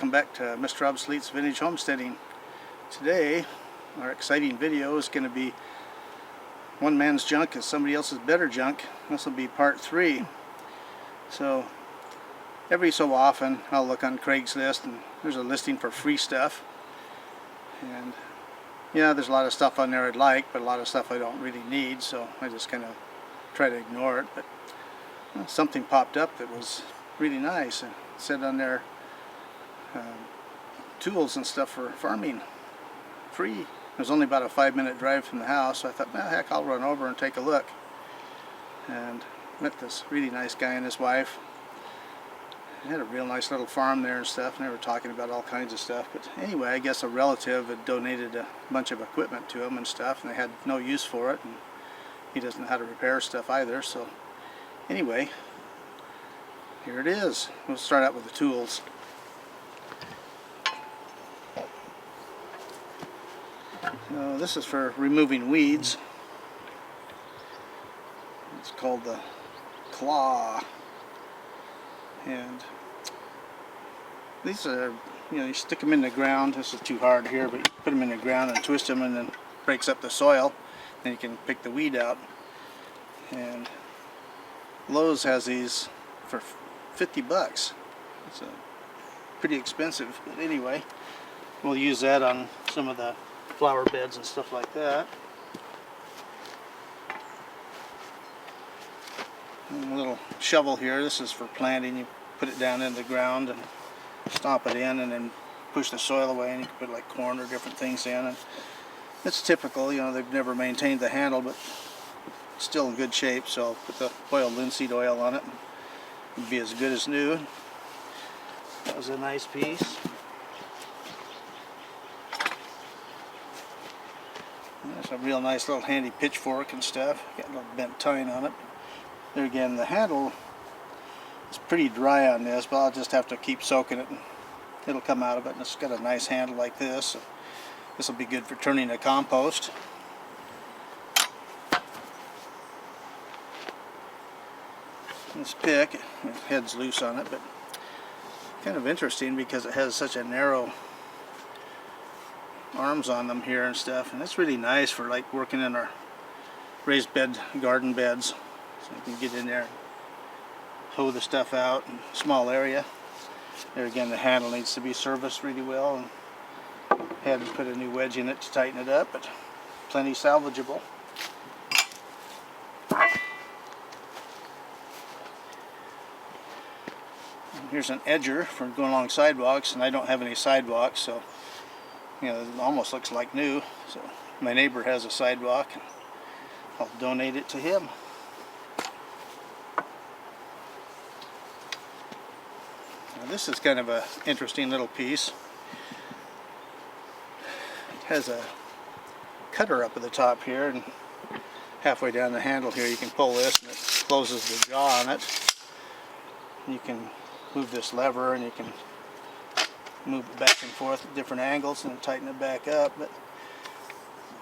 welcome back to Mr. Obsolete's Vintage Homesteading. Today our exciting video is going to be one man's junk is somebody else's better junk. This will be part 3. So every so often I'll look on Craigslist and there's a listing for free stuff, and yeah, there's a lot of stuff on there I'd like, but a lot of stuff I don't really need, so I just kind of try to ignore it. But something popped up that was really nice, and it said on there tools and stuff for farming free. It was only about a 5-minute drive from the house, so I thought, well, heck, I'll run over and take a look. And met this really nice guy and his wife. They had a real nice little farm there and stuff, and they were talking about all kinds of stuff. But anyway, I guess a relative had donated a bunch of equipment to him and stuff, and they had no use for it, and he doesn't know how to repair stuff either. So anyway, here it is. We'll start out with the tools. So this is for removing weeds. It's called the claw, and these are, you stick them in the ground. This is too hard here, but you put them in the ground and twist them, and then breaks up the soil, and you can pick the weed out. And Lowe's has these for 50 bucks. It's pretty expensive, but anyway, we'll use that on some of the flower beds and stuff like that. And a little shovel here. This is for planting. You put it down in the ground and stomp it in, and then push the soil away, and you can put like corn or different things in. And it's typical, they've never maintained the handle, but it's still in good shape. So I'll put the linseed oil on it, and it'll be as good as new. That was a nice piece. There's a real nice little handy pitchfork and stuff. Got a little bent tine on it. There again, the handle is pretty dry on this, but I'll just have to keep soaking it and it'll come out of it. And it's got a nice handle like this. So this will be good for turning to compost. This pick, the head's loose on it, but kind of interesting because it has such a narrow arms on them here and stuff, and it's really nice for like working in our raised bed garden beds, so you can get in there and hoe the stuff out in a small area. There again, the handle needs to be serviced really well, and had to put a new wedge in it to tighten it up, but plenty salvageable. And here's an edger for going along sidewalks, and I don't have any sidewalks, so it almost looks like new. So my neighbor has a sidewalk, and I'll donate it to him. Now this is kind of an interesting little piece. It has a cutter up at the top here, and halfway down the handle here you can pull this, and it closes the jaw on it. You can move this lever, and you can move it back and forth at different angles and tighten it back up. But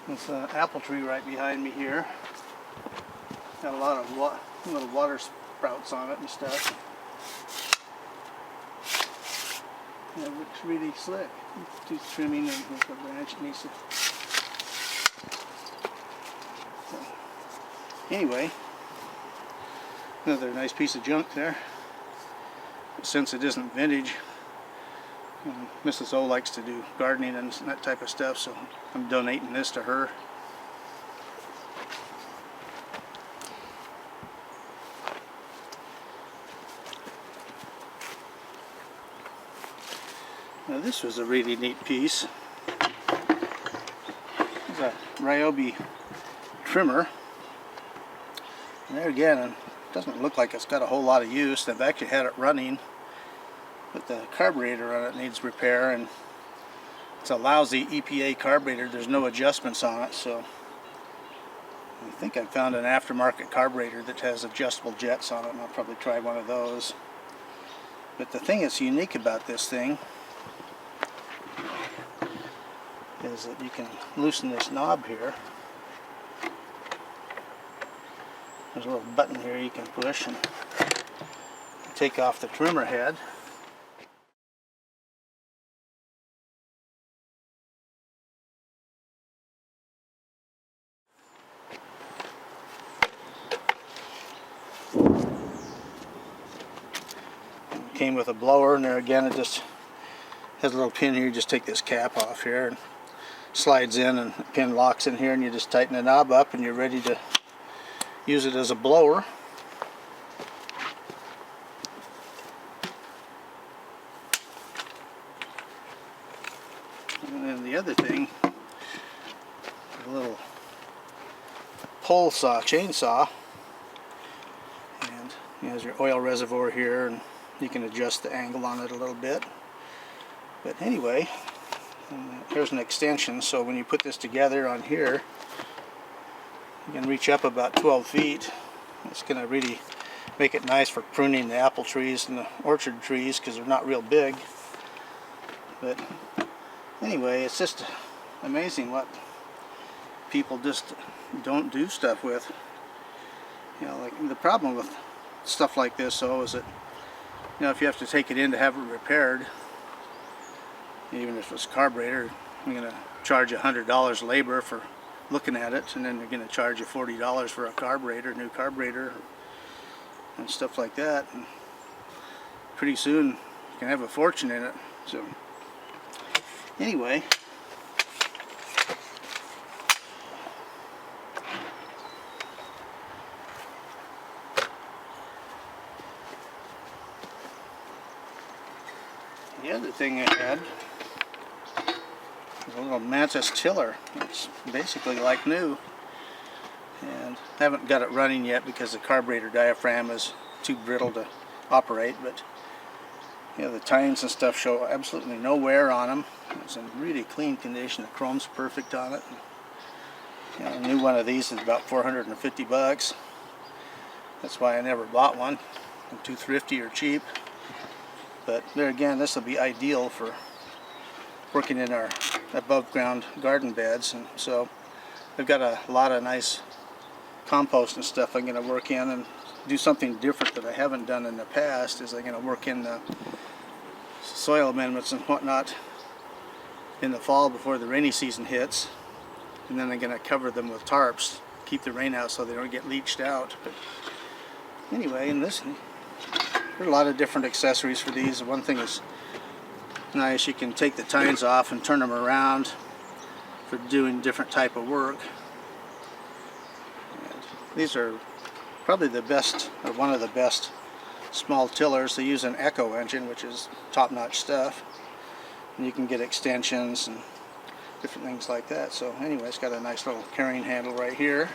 there's an apple tree right behind me here. Got a lot of little water sprouts on it and stuff. And it looks really slick. Do trimming, and there's a branch that needs to. So, anyway, another nice piece of junk there. But since it isn't vintage, Mrs. O likes to do gardening and that type of stuff, so I'm donating this to her. Now this was a really neat piece. It's a Ryobi trimmer. And there again, it doesn't look like it's got a whole lot of use. They've actually had it running, but the carburetor on it needs repair, and it's a lousy EPA carburetor. There's no adjustments on it, so I think I found an aftermarket carburetor that has adjustable jets on it, and I'll probably try one of those. But the thing that's unique about this thing is that you can loosen this knob here. There's a little button here you can push and take off the trimmer head. came with a blower, and there again it just has a little pin here. You just take this cap off here and slides in, and the pin locks in here, and you just tighten the knob up and you're ready to use it as a blower. And then the other thing, a little pole saw, chainsaw, and there's your oil reservoir here, and you can adjust the angle on it a little bit. But anyway, here's an extension, so when you put this together on here, you can reach up about 12 feet. It's going to really make it nice for pruning the apple trees and the orchard trees because they're not real big. But anyway, it's just amazing what people just don't do stuff with. You know, like the problem with stuff like this, though, is that, you know, if you have to take it in to have it repaired, even if it's a carburetor, you're going to charge $100 labor for looking at it, and then they're going to charge you $40 for a carburetor, new carburetor, and stuff like that. And pretty soon you can have a fortune in it. So anyway, the other thing I had is a little Mantis Tiller. It's basically like new, and I haven't got it running yet because the carburetor diaphragm is too brittle to operate, but you know, the tines and stuff show absolutely no wear on them. It's in really clean condition. The chrome's perfect on it. You know, a new one of these is about 450 bucks. That's why I never bought one. I'm too thrifty or cheap. But there again, this will be ideal for working in our above ground garden beds. And so I've got a lot of nice compost and stuff I'm going to work in, and do something different that I haven't done in the past is I'm going to work in the soil amendments and whatnot in the fall before the rainy season hits, and then I'm going to cover them with tarps, keep the rain out so they don't get leached out. But anyway, in this, there are a lot of different accessories for these. One thing is nice, you can take the tines off and turn them around for doing different type of work. And these are probably the best, or one of the best small tillers. They use an Echo engine, which is top-notch stuff, and you can get extensions and different things like that. So anyway, it's got a nice little carrying handle right here.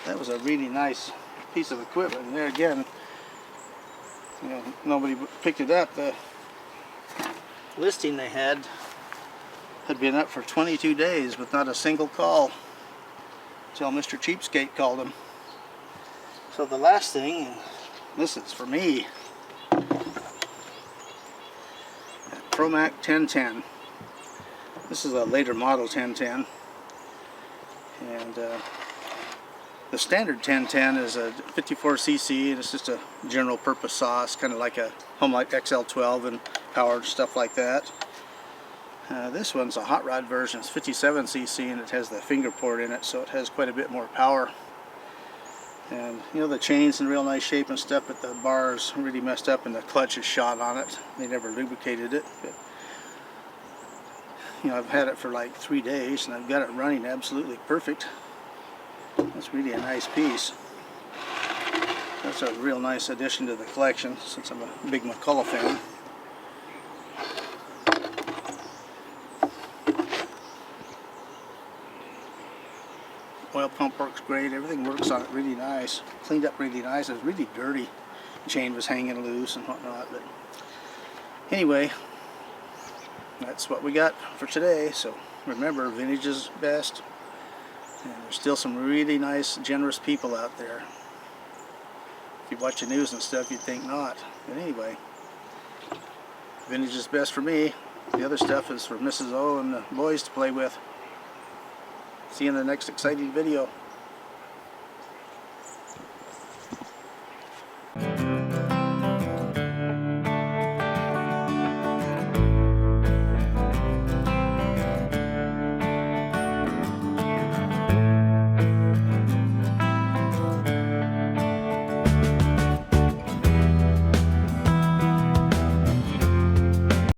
That was a really nice piece of equipment, and there again, you know, nobody picked it up. The listing they had been up for 22 days with not a single call until Mr. Cheapskate called him. So the last thing, and this is for me, Promac 1010. This is a later model 1010, and the standard 1010 is a 54cc, and it's just a general purpose saw. It's kind of like a Homelight XL12 and powered stuff like that. This one's a hot rod version. It's 57cc, and it has the finger port in it, so it has quite a bit more power. And you know, the chain's in real nice shape and stuff, but the bar's really messed up and the clutch is shot on it. They never lubricated it. But you know, I've had it for like 3 days, and I've got it running absolutely perfect. That's really a nice piece. That's a real nice addition to the collection, since I'm a big McCullough fan. Oil pump works great. Everything works on it really nice. Cleaned up really nice. It was really dirty. The chain was hanging loose and whatnot. But anyway, that's what we got for today. So remember, vintage is best. And there's still some really nice, generous people out there. If you watch the news and stuff, you'd think not. But anyway, vintage is best for me. The other stuff is for Mrs. O and the boys to play with. See you in the next exciting video.